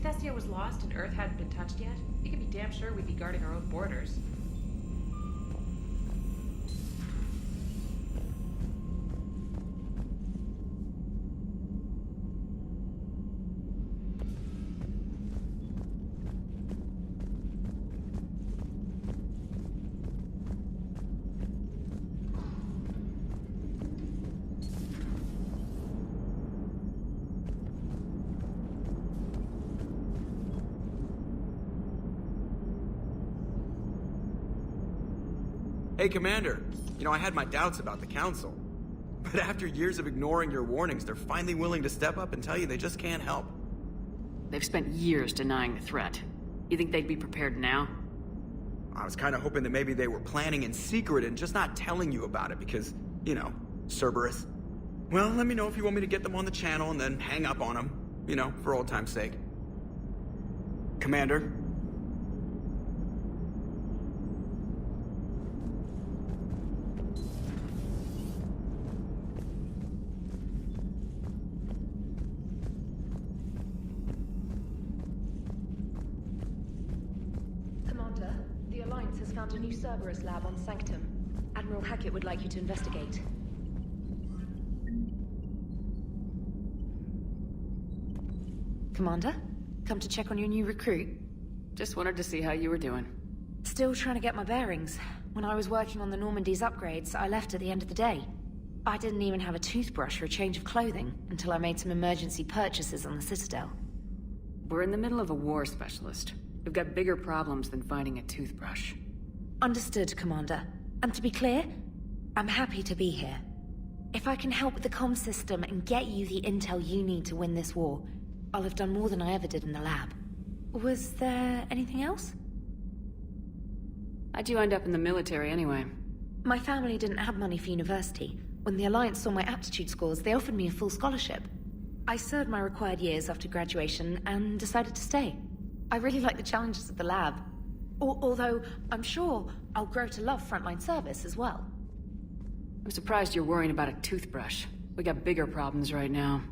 Thessia was lost and Earth hadn't been touched yet, you can be damn sure we'd be guarding our own borders. Hey, Commander. You know, I had my doubts about the Council. But after years of ignoring your warnings, they're finally willing to step up and tell you they just can't help. They've spent years denying the threat. You think they'd be prepared now? I was kind of hoping that maybe they were planning in secret and just not telling you about it because, you know, Cerberus. Well, let me know if you want me to get them on the channel and then hang up on them. You know, for old time's sake. Commander? Found a new Cerberus lab on Sanctum. Admiral Hackett would like you to investigate. Commander? Come to check on your new recruit? Just wanted to see how you were doing. Still trying to get my bearings. When I was working on the Normandy's upgrades, I left at the end of the day. I didn't even have a toothbrush or a change of clothing until I made some emergency purchases on the Citadel. We're in the middle of a war, Specialist. We've got bigger problems than finding a toothbrush. Understood, Commander. And to be clear, I'm happy to be here. If I can help with the comm system and get you the intel you need to win this war, I'll have done more than I ever did in the lab. Was there anything else? How'd you end up in the military anyway? My family didn't have money for university. When the Alliance saw my aptitude scores, they offered me a full scholarship. I served my required years after graduation and decided to stay. I really like the challenges of the lab. Although, I'm sure I'll grow to love frontline service as well. I'm surprised you're worrying about a toothbrush. We got bigger problems right now.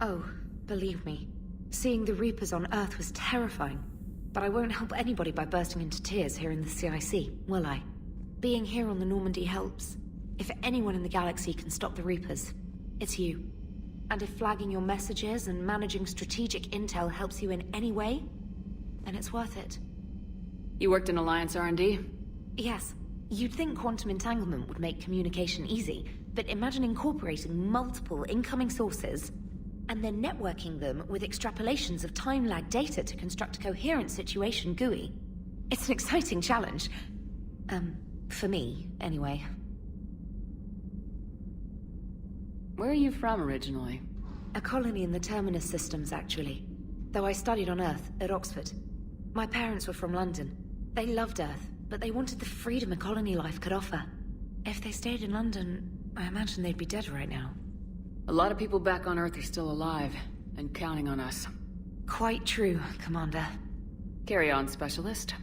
Oh, believe me. Seeing the Reapers on Earth was terrifying. But I won't help anybody by bursting into tears here in the CIC, will I? Being here on the Normandy helps. If anyone in the galaxy can stop the Reapers, it's you. And if flagging your messages and managing strategic intel helps you in any way, then it's worth it. You worked in Alliance R&D? Yes. You'd think quantum entanglement would make communication easy, but imagine incorporating multiple incoming sources and then networking them with extrapolations of time-lag data to construct a coherent situation GUI. It's an exciting challenge. For me, anyway. Where are you from originally? A colony in the Terminus systems, actually. Though I studied on Earth, at Oxford. My parents were from London. They loved Earth, but they wanted the freedom a colony life could offer. If they stayed in London, I imagine they'd be dead right now. A lot of people back on Earth are still alive, and counting on us. Quite true, Commander. Carry on, Specialist.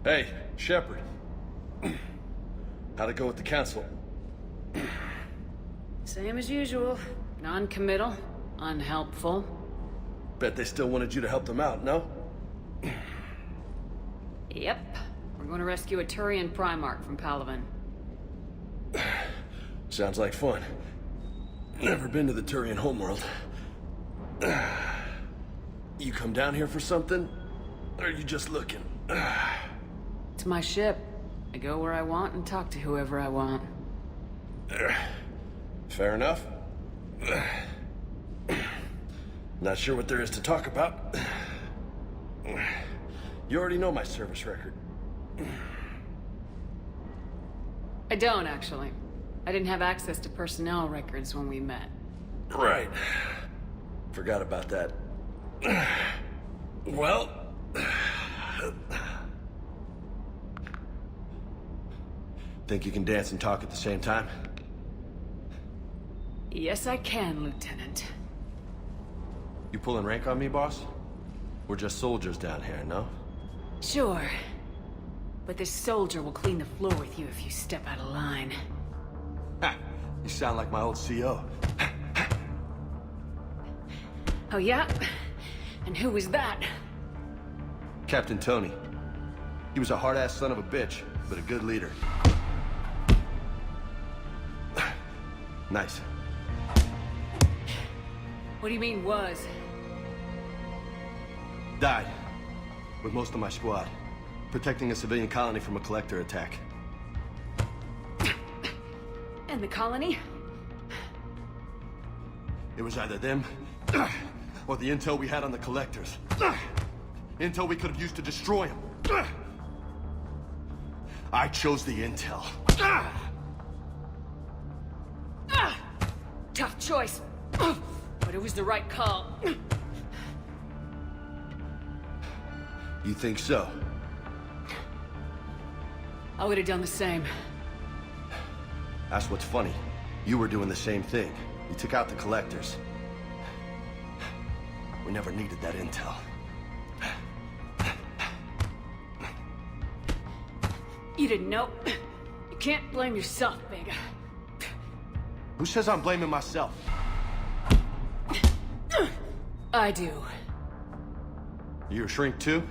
Hey, Shepard. How'd it go with the council? Same as usual. Non-committal, unhelpful. Bet they still wanted you to help them out, no? Yep. We're going to rescue a Turian Primarch from Palaven. Sounds like fun. Never been to the Turian homeworld. You come down here for something? Or are you just looking? It's my ship. I go where I want and talk to whoever I want. Fair enough. Not sure what there is to talk about. You already know my service record. I don't, actually. I didn't have access to personnel records when we met. Right. Forgot about that. Well... Think you can dance and talk at the same time? Yes, I can, Lieutenant. You pulling rank on me, boss? We're just soldiers down here, no? Sure. But this soldier will clean the floor with you if you step out of line. Ha! You sound like my old CO. Oh, yeah? And who was that? Captain Tony. He was a hard-ass son of a bitch, but a good leader. Nice. What do you mean, was? Died. With most of my squad. Protecting a civilian colony from a collector attack. And the colony? It was either them, or the intel we had on the collectors. Intel we could have used to destroy them. I chose the intel. Tough choice. But it was the right call. You think so? I would have done the same. That's what's funny. You were doing the same thing. You took out the collectors. We never needed that intel. You didn't know. You can't blame yourself, Vega. Who says I'm blaming myself? I do. You a shrink too?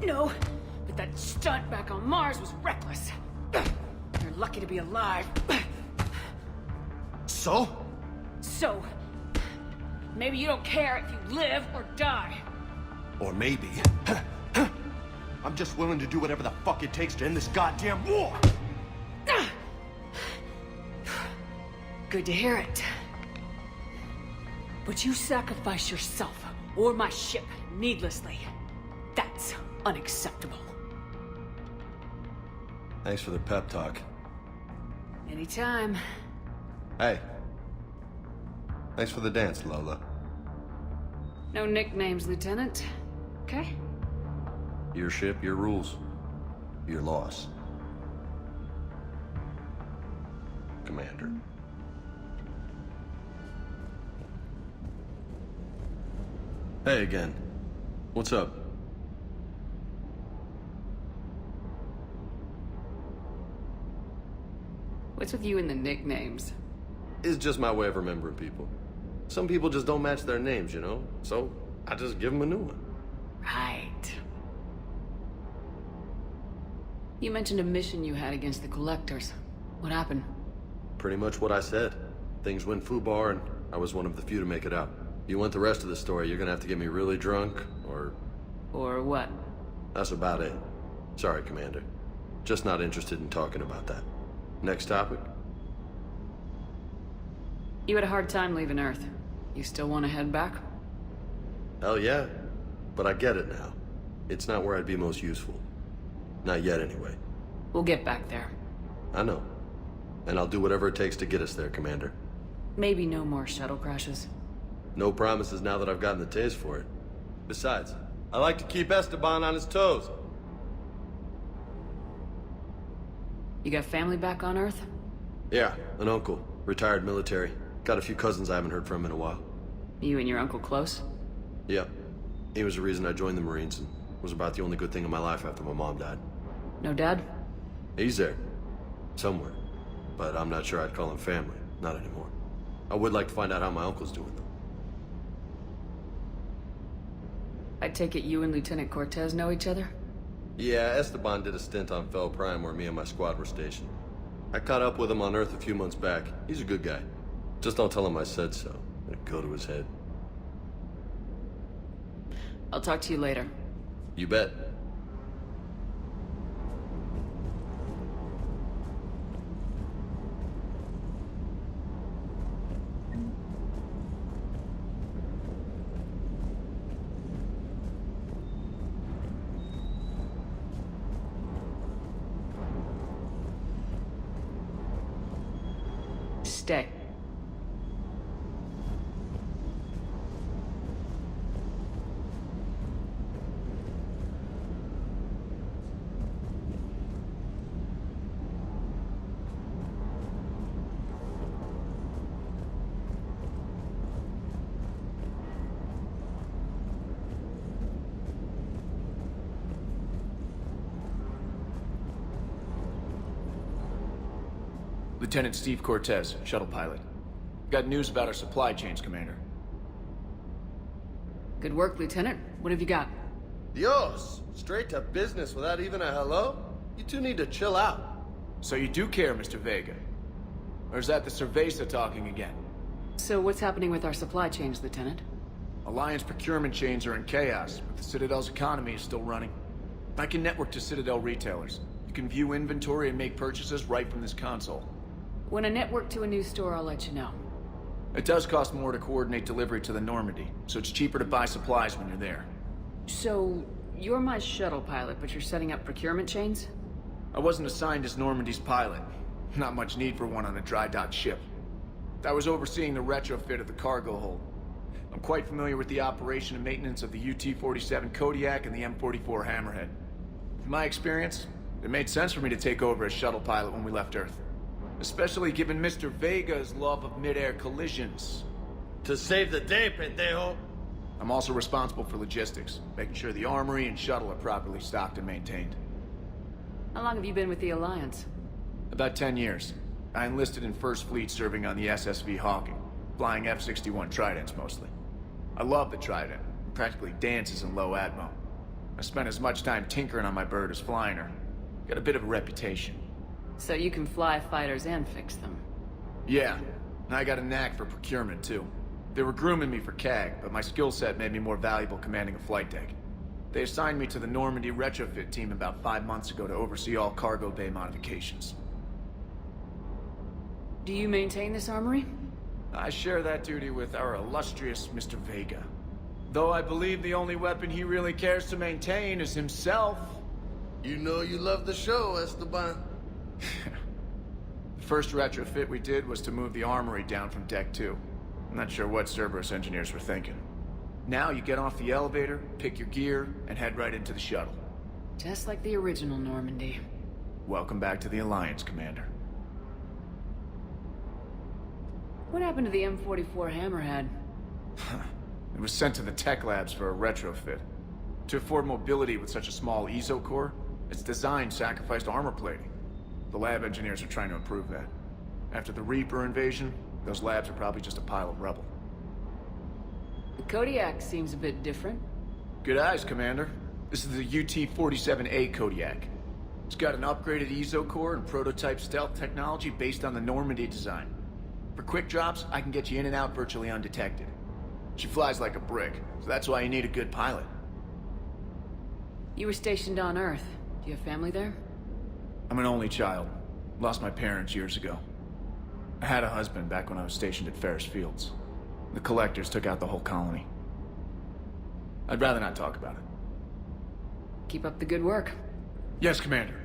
No, but that stunt back on Mars was reckless. You're lucky to be alive. So? So, maybe you don't care if you live or die. Or maybe... I'm just willing to do whatever the fuck it takes to end this goddamn war! Good to hear it. But you sacrifice yourself or my ship needlessly. That's unacceptable. Thanks for the pep talk. Anytime. Hey. Thanks for the dance, Lola. No nicknames, Lieutenant. Okay? Your ship, your rules. Your loss. Commander. Hey again. What's up? What's with you and the nicknames? It's just my way of remembering people. Some people just don't match their names, you know? So, I just give them a new one. Right. You mentioned a mission you had against the Collectors. What happened? Pretty much what I said. Things went foobar, and I was one of the few to make it out. You want the rest of the story, you're gonna have to get me really drunk, or... Or what? That's about it. Sorry, Commander. Just not interested in talking about that. Next topic? You had a hard time leaving Earth. You still want to head back? Hell yeah. But I get it now. It's not where I'd be most useful. Not yet, anyway. We'll get back there. I know. And I'll do whatever it takes to get us there, Commander. Maybe no more shuttle crashes. No promises now that I've gotten the taste for it. Besides, I like to keep Esteban on his toes. You got family back on Earth? Yeah, an uncle. Retired military. Got a few cousins I haven't heard from in a while. You and your uncle close? Yep. He was the reason I joined the Marines, and Was about the only good thing in my life after my mom died. No dad? He's there. Somewhere. But I'm not sure I'd call him family. Not anymore. I would like to find out how my uncle's doing, though. I take it you and Lieutenant Cortez know each other? Yeah, Esteban did a stint on Fel Prime where me and my squad were stationed. I caught up with him on Earth a few months back. He's a good guy. Just don't tell him I said so. It'd go to his head. I'll talk to you later. You bet. Stay. Lieutenant Steve Cortez, shuttle pilot. Got news about our supply chains, Commander. Good work, Lieutenant. What have you got? Dios! Straight to business without even a hello? You two need to chill out. So you do care, Mr. Vega? Or is that the Cerveza talking again? So what's happening with our supply chains, Lieutenant? Alliance procurement chains are in chaos, but the Citadel's economy is still running. I can network to Citadel retailers. You can view inventory and make purchases right from this console. When I network to a new store, I'll let you know. It does cost more to coordinate delivery to the Normandy, so it's cheaper to buy supplies when you're there. So, you're my shuttle pilot, but you're setting up procurement chains? I wasn't assigned as Normandy's pilot. Not much need for one on a dry dock ship. I was overseeing the retrofit of the cargo hold. I'm quite familiar with the operation and maintenance of the UT-47 Kodiak and the M44 Hammerhead. From my experience, it made sense for me to take over as shuttle pilot when we left Earth. Especially given Mr. Vega's love of mid-air collisions. To save the day, pendejo! I'm also responsible for logistics, making sure the armory and shuttle are properly stocked and maintained. How long have you been with the Alliance? About 10 years. I enlisted in First Fleet serving on the SSV Hawking, flying F-61 Tridents mostly. I love the Trident, it practically dances in low atmo. I spent as much time tinkering on my bird as flying her. Got a bit of a reputation. So you can fly fighters and fix them. Yeah, and I got a knack for procurement too. They were grooming me for CAG, but my skill set made me more valuable commanding a flight deck. They assigned me to the Normandy retrofit team about 5 months ago to oversee all cargo bay modifications. Do you maintain this armory? I share that duty with our illustrious Mr. Vega. Though I believe the only weapon he really cares to maintain is himself. You know you love the show, Esteban. The first retrofit we did was to move the armory down from Deck 2. I'm not sure what Cerberus engineers were thinking. Now you get off the elevator, pick your gear, and head right into the shuttle. Just like the original Normandy. Welcome back to the Alliance, Commander. What happened to the M44 Hammerhead? It was sent to the tech labs for a retrofit. To afford mobility with such a small ESO core, its design sacrificed armor plating. The lab engineers are trying to improve that. After the Reaper invasion, those labs are probably just a pile of rubble. The Kodiak seems a bit different. Good eyes, Commander. This is the UT-47A Kodiak. It's got an upgraded ESO core and prototype stealth technology based on the Normandy design. For quick drops, I can get you in and out virtually undetected. She flies like a brick, so that's why you need a good pilot. You were stationed on Earth. Do you have family there? I'm an only child. Lost my parents years ago. I had a husband back when I was stationed at Ferris Fields. The collectors took out the whole colony. I'd rather not talk about it. Keep up the good work. Yes, Commander.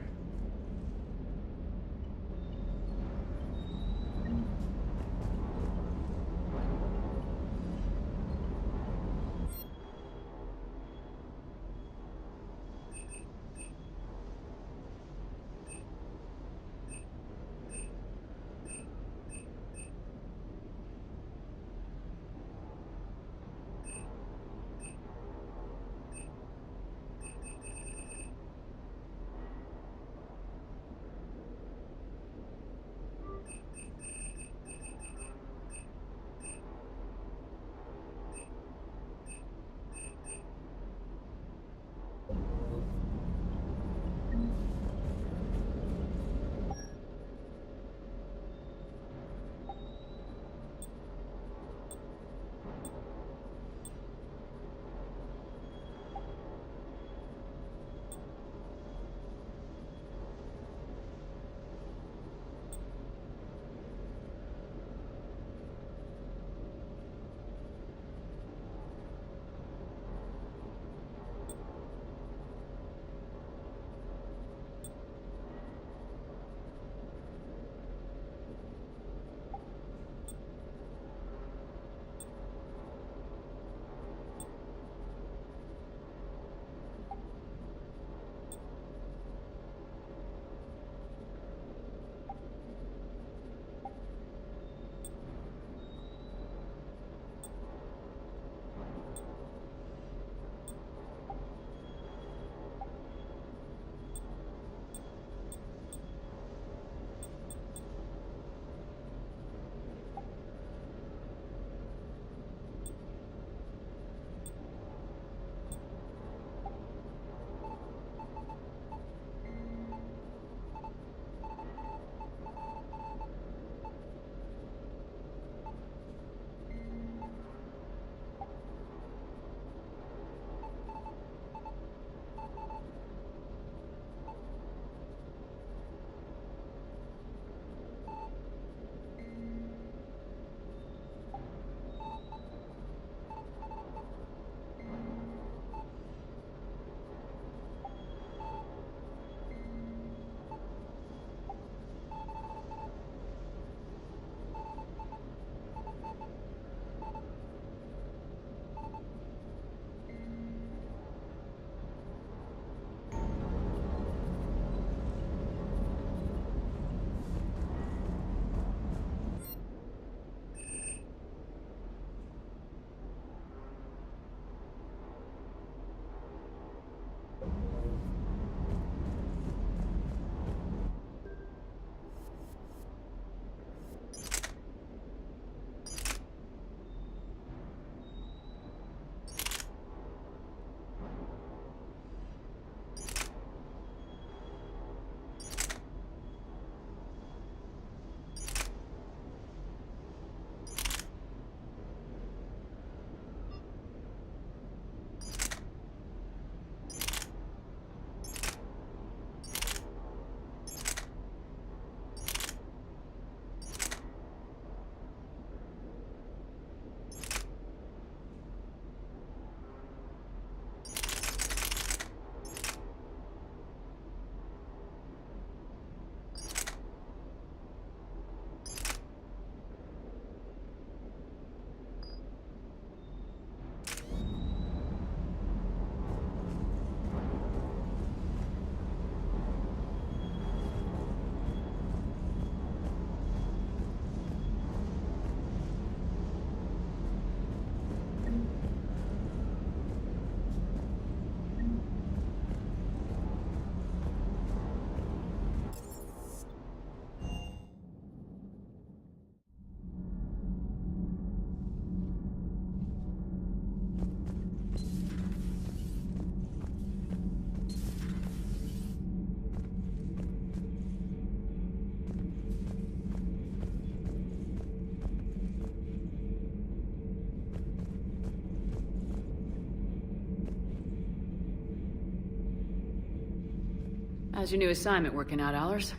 How's your new assignment working out, Allers?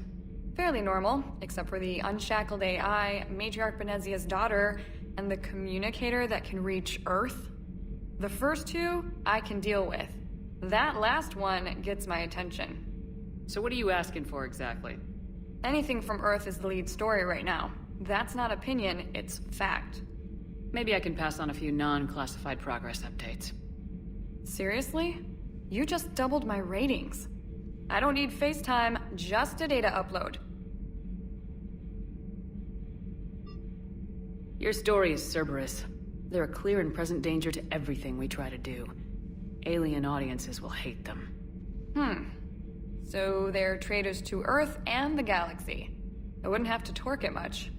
Fairly normal, except for the unshackled AI, Matriarch Benezia's daughter, and the communicator that can reach Earth. The first two, I can deal with. That last one gets my attention. So what are you asking for exactly? Anything from Earth is the lead story right now. That's not opinion, it's fact. Maybe I can pass on a few non-classified progress updates. Seriously? You just doubled my ratings. I don't need FaceTime, just a data upload. Your story is Cerberus. They're a clear and present danger to everything we try to do. Alien audiences will hate them. So they're traitors to Earth and the galaxy. I wouldn't have to torque it much.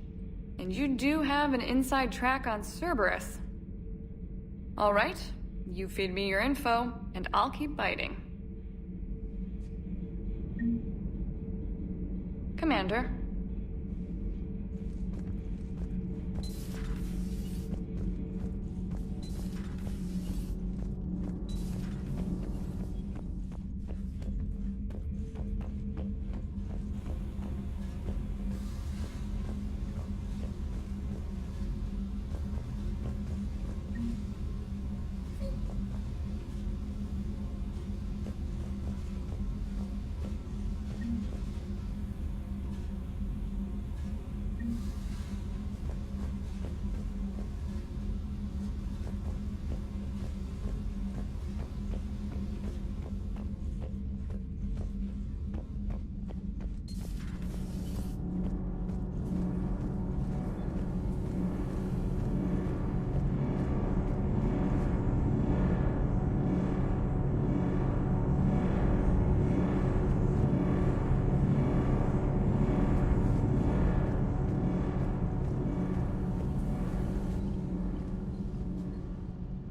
And you do have an inside track on Cerberus. Alright, you feed me your info, and I'll keep biting. Commander.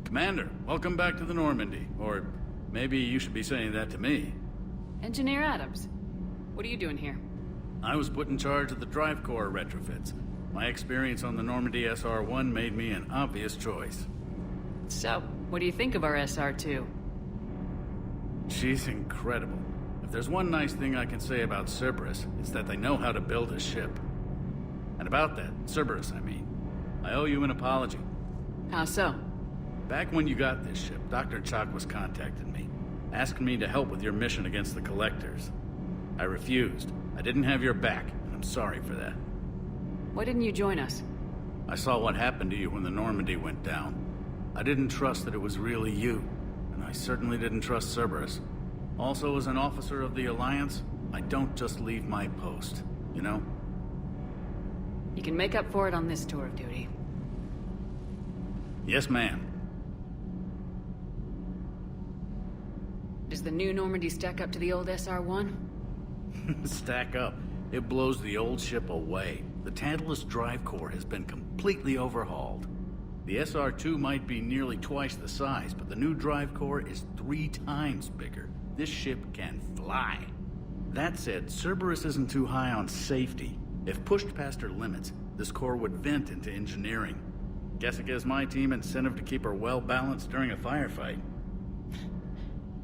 Commander, welcome back to the Normandy. Or maybe you should be saying that to me. Engineer Adams, what are you doing here? I was put in charge of the drive core retrofits. My experience on the Normandy SR-1 made me an obvious choice. So, what do you think of our SR-2? She's incredible. If there's one nice thing I can say about Cerberus, it's that they know how to build a ship. And about that, Cerberus, I mean, I owe you an apology. How so? Back when you got this ship, Dr. Chakwas contacted me, asking me to help with your mission against the Collectors. I refused. I didn't have your back, and I'm sorry for that. Why didn't you join us? I saw what happened to you when the Normandy went down. I didn't trust that it was really you, and I certainly didn't trust Cerberus. Also, as an officer of the Alliance, I don't just leave my post, you know? You can make up for it on this tour of duty. Yes, ma'am. Does the new Normandy stack up to the old SR-1? Stack up. It blows the old ship away. The Tantalus drive core has been completely overhauled. The SR-2 might be nearly twice the size, but the new drive core is 3 times bigger. This ship can fly. That said, Cerberus isn't too high on safety. If pushed past her limits, this core would vent into engineering. Guess it gives my team incentive to keep her well balanced during a firefight.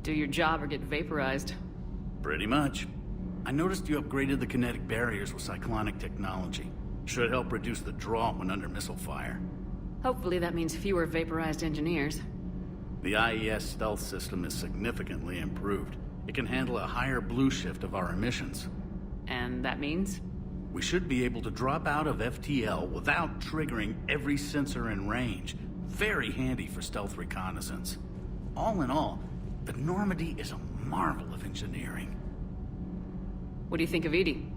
Do your job or get vaporized. Pretty much. I noticed you upgraded the kinetic barriers with cyclonic technology. Should help reduce the draw when under missile fire. Hopefully that means fewer vaporized engineers. The IES stealth system is significantly improved. It can handle a higher blue shift of our emissions. And that means? We should be able to drop out of FTL without triggering every sensor in range. Very handy for stealth reconnaissance. All in all, the Normandy is a marvel of engineering. What do you think of Edie?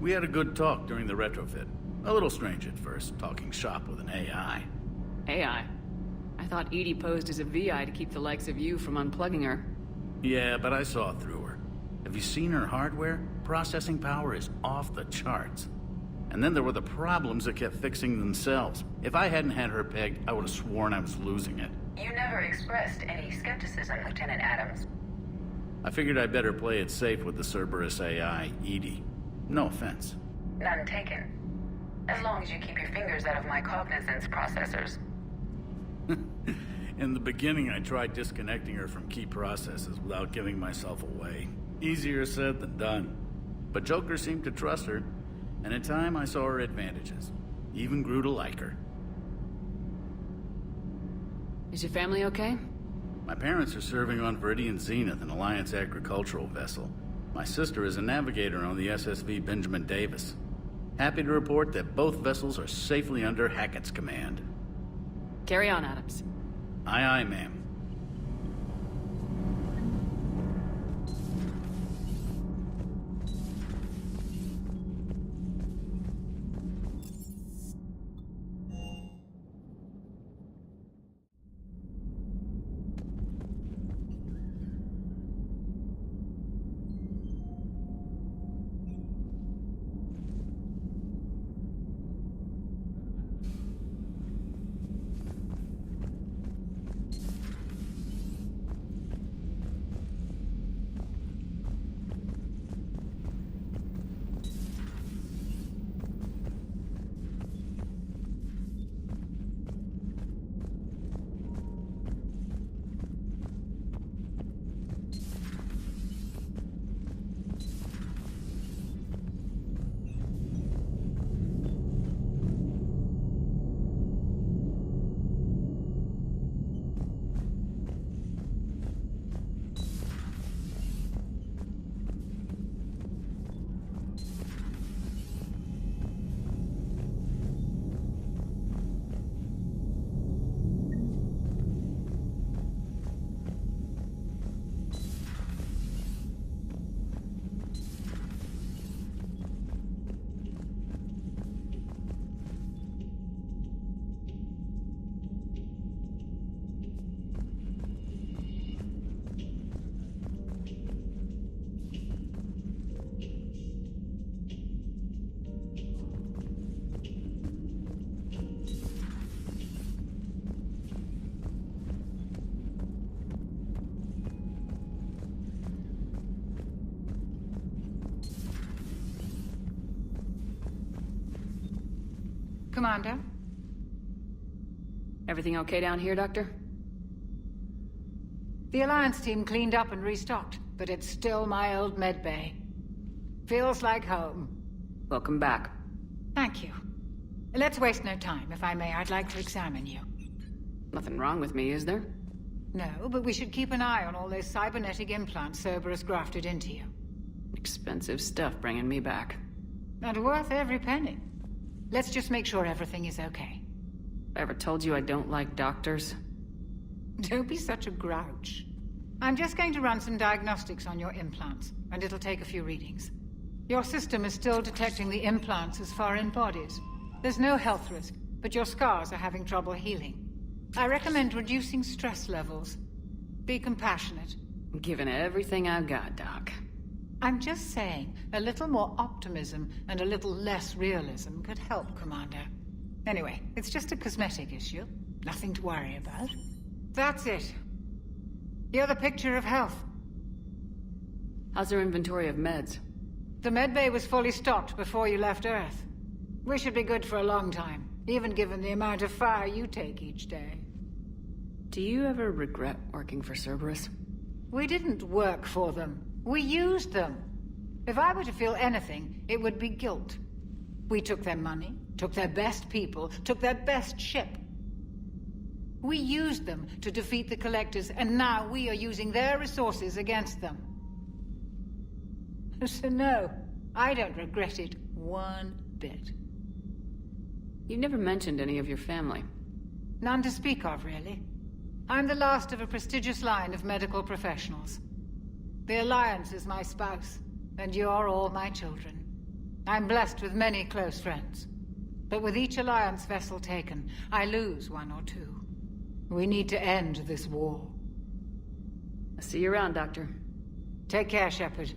We had a good talk during the retrofit. A little strange at first, talking shop with an AI. AI? I thought Edie posed as a VI to keep the likes of you from unplugging her. Yeah, but I saw through her. Have you seen her hardware? Processing power is off the charts. And then there were the problems that kept fixing themselves. If I hadn't had her pegged, I would have sworn I was losing it. You never expressed any skepticism, Lieutenant Adams. I figured I'd better play it safe with the Cerberus AI, Edie. No offense. None taken. As long as you keep your fingers out of my cognizance processors. In the beginning, I tried disconnecting her from key processes without giving myself away. Easier said than done. But Joker seemed to trust her, and in time I saw her advantages. Even grew to like her. Is your family okay? My parents are serving on Viridian Zenith, an Alliance agricultural vessel. My sister is a navigator on the SSV Benjamin Davis. Happy to report that both vessels are safely under Hackett's command. Carry on, Adams. Aye, aye, ma'am. Commander? Everything okay down here, Doctor? The Alliance team cleaned up and restocked, but it's still my old med bay. Feels like home. Welcome back. Thank you. Let's waste no time. If I may, I'd like to examine you. Nothing wrong with me, is there? No, but we should keep an eye on all those cybernetic implants Cerberus grafted into you. Expensive stuff bringing me back. And worth every penny. Let's just make sure everything is okay. Ever told you I don't like doctors? Don't be such a grouch. I'm just going to run some diagnostics on your implants, and it'll take a few readings. Your system is still detecting the implants as foreign bodies. There's no health risk, but your scars are having trouble healing. I recommend reducing stress levels. Be compassionate. Given everything I've got, Doc. I'm just saying, a little more optimism and a little less realism could help, Commander. Anyway, it's just a cosmetic issue. Nothing to worry about. That's it. You're the picture of health. How's their inventory of meds? The medbay was fully stocked before you left Earth. We should be good for a long time, even given the amount of fire you take each day. Do you ever regret working for Cerberus? We didn't work for them. We used them. If I were to feel anything, it would be guilt. We took their money, took their best people, took their best ship. We used them to defeat the Collectors, and now we are using their resources against them. So no, I don't regret it one bit. You never mentioned any of your family. None to speak of, really. I'm the last of a prestigious line of medical professionals. The Alliance is my spouse, and you're all my children. I'm blessed with many close friends. But with each Alliance vessel taken, I lose one or two. We need to end this war. I'll see you around, Doctor. Take care, Shepard.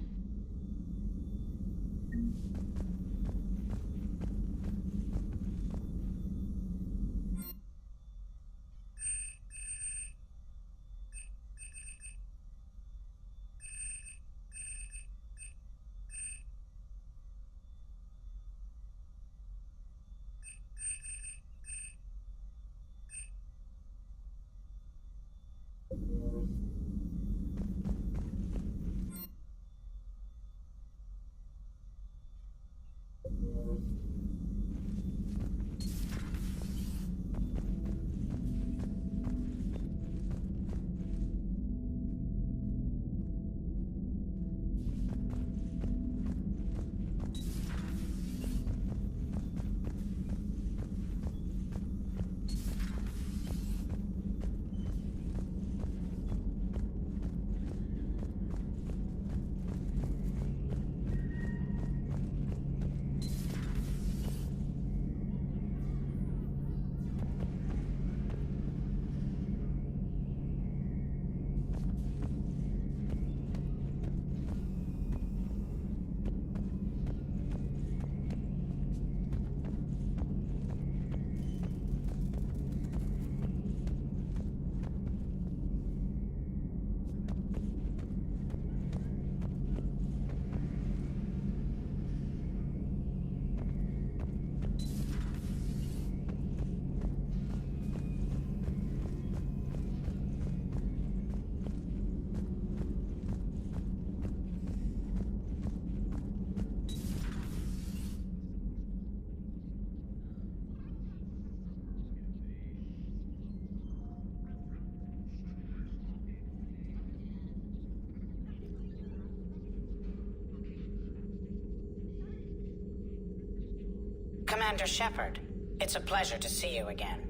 Commander Shepard, it's a pleasure to see you again.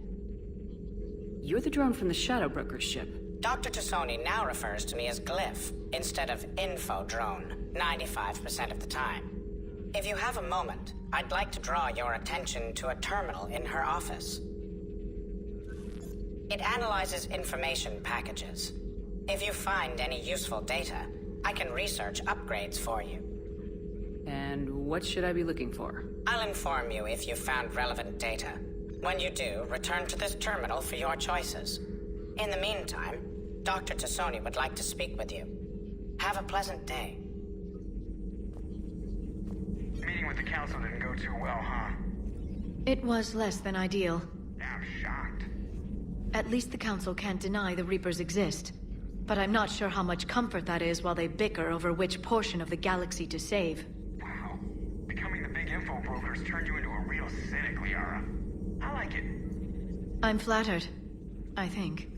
You're the drone from the Shadow Broker's ship. Dr. Tassoni now refers to me as Glyph instead of info drone 95% of the time. If you have a moment, I'd like to draw your attention to a terminal in her office. It analyzes information packages. If you find any useful data, I can research upgrades for you. And what should I be looking for? I'll inform you if you've found relevant data. When you do, return to this terminal for your choices. In the meantime, Dr. Tassoni would like to speak with you. Have a pleasant day. Meeting with the council didn't go too well, huh? It was less than ideal. I'm shocked. At least the council can't deny the Reapers exist. But I'm not sure how much comfort that is while they bicker over which portion of the galaxy to save. Wow. Becoming the big info broker's turned you into a real cynic, Liara. I like it. I'm flattered. I think.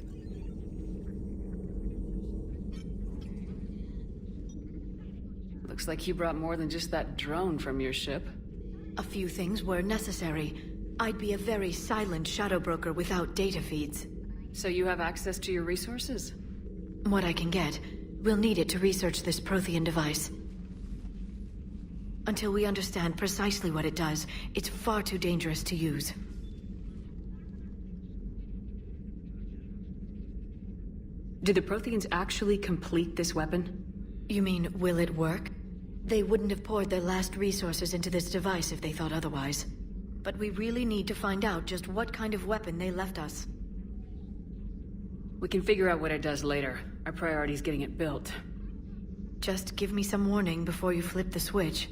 Looks like you brought more than just that drone from your ship. A few things were necessary. I'd be a very silent shadow broker without data feeds. So you have access to your resources? What I can get. We'll need it to research this Prothean device. Until we understand precisely what it does, it's far too dangerous to use. Did the Protheans actually complete this weapon? You mean, will it work? They wouldn't have poured their last resources into this device if they thought otherwise. But we really need to find out just what kind of weapon they left us. We can figure out what it does later. Our priority is getting it built. Just give me some warning before you flip the switch.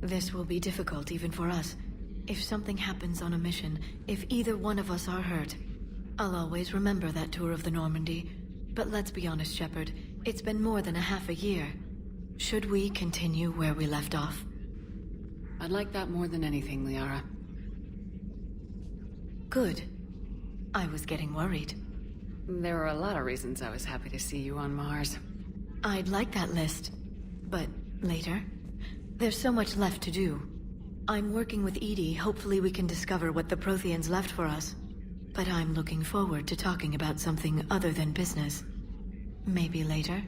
This will be difficult even for us. If something happens on a mission, if either one of us are hurt, I'll always remember that tour of the Normandy. But let's be honest, Shepard. It's been more than a half a year. Should we continue where we left off? I'd like that more than anything, Liara. Good. I was getting worried. There are a lot of reasons I was happy to see you on Mars. I'd like that list. But later? There's so much left to do. I'm working with Edie. Hopefully we can discover what the Protheans left for us. But I'm looking forward to talking about something other than business. Maybe later?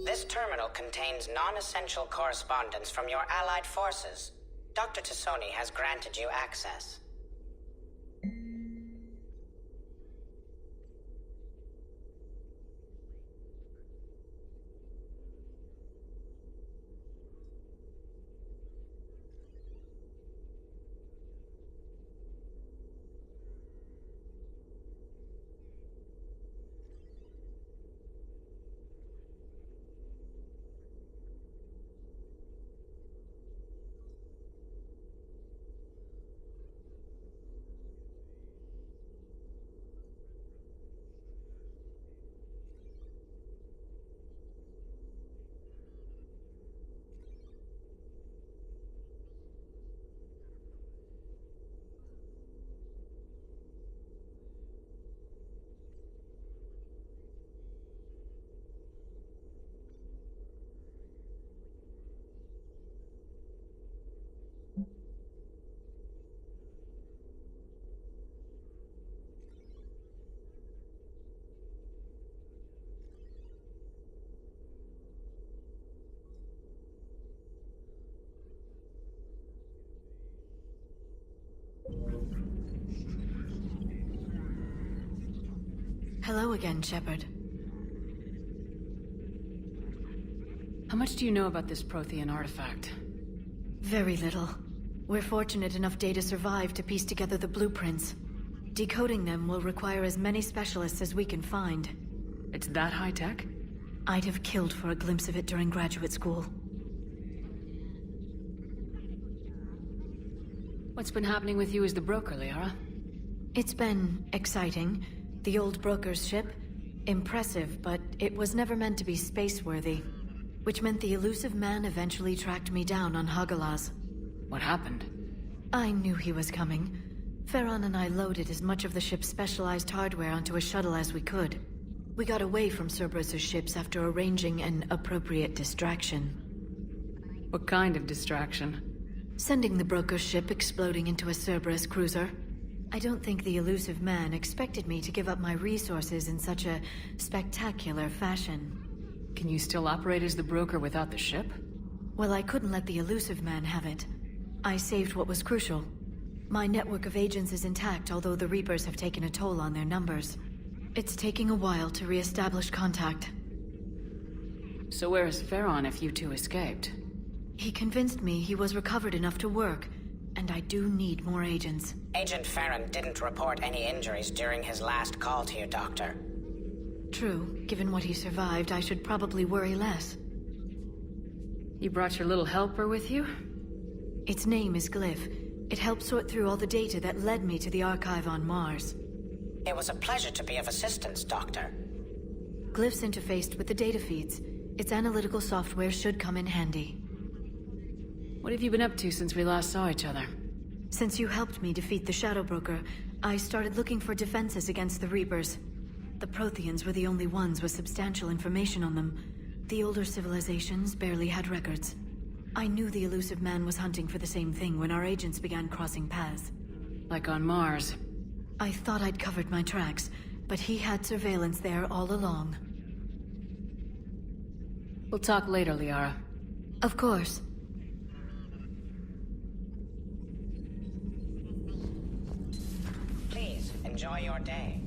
This terminal contains non-essential correspondence from your allied forces. Dr. Tassoni has granted you access. Hello again, Shepard. How much do you know about this Prothean artifact? Very little. We're fortunate enough Data survived to piece together the blueprints. Decoding them will require as many specialists as we can find. It's that high-tech? I'd have killed for a glimpse of it during graduate school. What's been happening with you as the broker, Liara? It's been exciting. The old broker's ship? Impressive, but it was never meant to be space-worthy. Which meant the elusive man eventually tracked me down on Hagalaz. What happened? I knew he was coming. Farron and I loaded as much of the ship's specialized hardware onto a shuttle as we could. We got away from Cerberus's ships after arranging an appropriate distraction. What kind of distraction? Sending the broker's ship exploding into a Cerberus cruiser. I don't think the elusive man expected me to give up my resources in such a spectacular fashion. Can you still operate as the broker without the ship? Well, I couldn't let the elusive man have it. I saved what was crucial. My network of agents is intact, although the Reapers have taken a toll on their numbers. It's taking a while to re-establish contact. So where is Farron if you two escaped? He convinced me he was recovered enough to work, and I do need more agents. Agent Farron didn't report any injuries during his last call to you, Doctor. True. Given what he survived, I should probably worry less. You brought your little helper with you? Its name is Glyph. It helped sort through all the data that led me to the archive on Mars. It was a pleasure to be of assistance, Doctor. Glyph's interfaced with the data feeds. Its analytical software should come in handy. What have you been up to since we last saw each other? Since you helped me defeat the Shadow Broker, I started looking for defenses against the Reapers. The Protheans were the only ones with substantial information on them. The older civilizations barely had records. I knew the elusive man was hunting for the same thing when our agents began crossing paths. Like on Mars. I thought I'd covered my tracks, but he had surveillance there all along. We'll talk later, Liara. Of course. Please, enjoy your day.